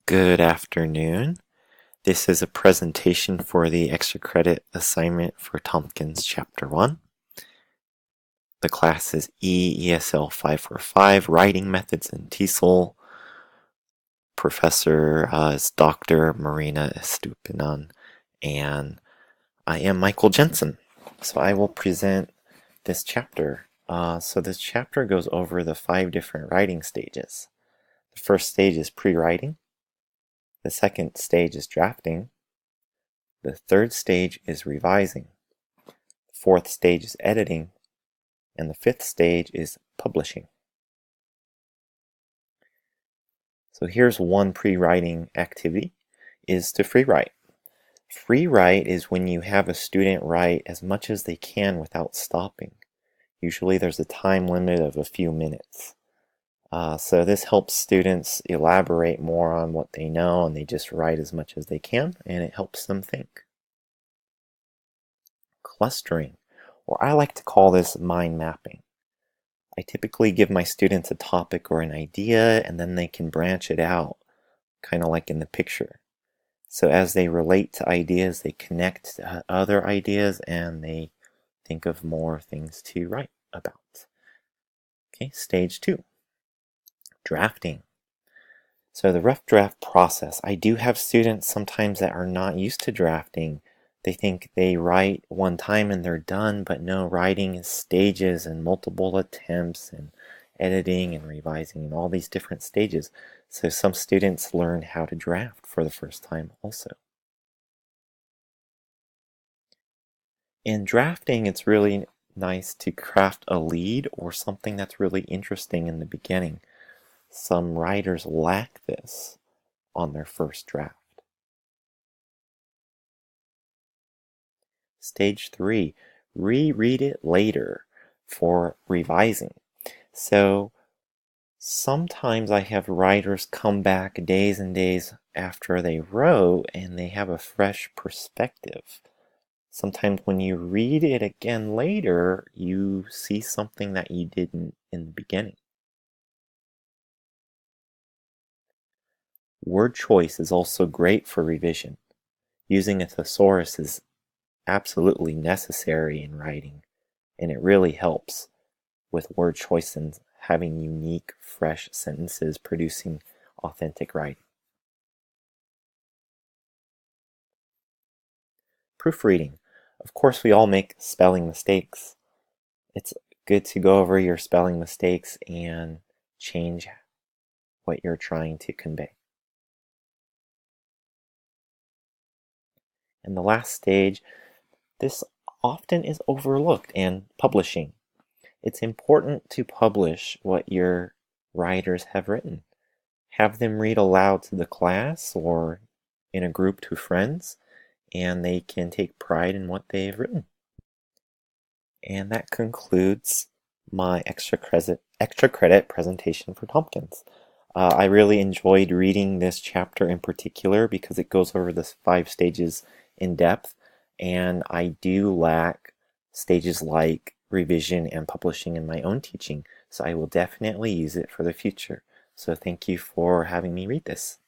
Good afternoon. This is a presentation for the extra credit assignment for Tompkins Chapter 1. The class is EESL545, Writing Methods in TESOL. Professor is Dr. Marina Estupinan, and I am Michael Jensen. So I will present this chapter. So this chapter goes over the 5 different writing stages. The first stage is pre-writing. The second stage is drafting. The third stage is revising. The fourth stage is editing. And the fifth stage is publishing. So here's one pre-writing activity, is to free write. Free write is when you have a student write as much as they can without stopping. Usually there's a time limit of a few minutes. So this helps students elaborate more on what they know, and they just write as much as they can, and it helps them think. Clustering, or I like to call this mind mapping. I typically give my students a topic or an idea, and then they can branch it out, kind of like in the picture. So as they relate to ideas, they connect to other ideas, and they think of more things to write about. Okay, stage 2. Drafting. So the rough draft process. I do have students sometimes that are not used to drafting. They think they write one time and they're done, but no, writing is stages and multiple attempts and editing and revising and all these different stages. So some students learn how to draft for the first time also. In drafting, it's really nice to craft a lead or something that's really interesting in the beginning. Some writers lack this on their first draft. Stage 3, reread it later for revising. So sometimes I have writers come back days and days after they wrote and they have a fresh perspective. Sometimes when you read it again later, you see something that you didn't in the beginning. Word choice is also great for revision. Using a thesaurus is absolutely necessary in writing, and it really helps with word choice and having unique, fresh sentences, producing authentic writing. Proofreading. Of course, we all make spelling mistakes. It's good to go over your spelling mistakes and change what you're trying to convey. And the last stage, this often is overlooked, and publishing. It's important to publish what your writers have written. Have them read aloud to the class or in a group to friends, and they can take pride in what they've written. And that concludes my extra credit presentation for Tompkins. I really enjoyed reading this chapter in particular because it goes over the 5 stages in depth, and I do lack stages like revision and publishing in my own teaching, so I will definitely use it for the future. So thank you for having me read this.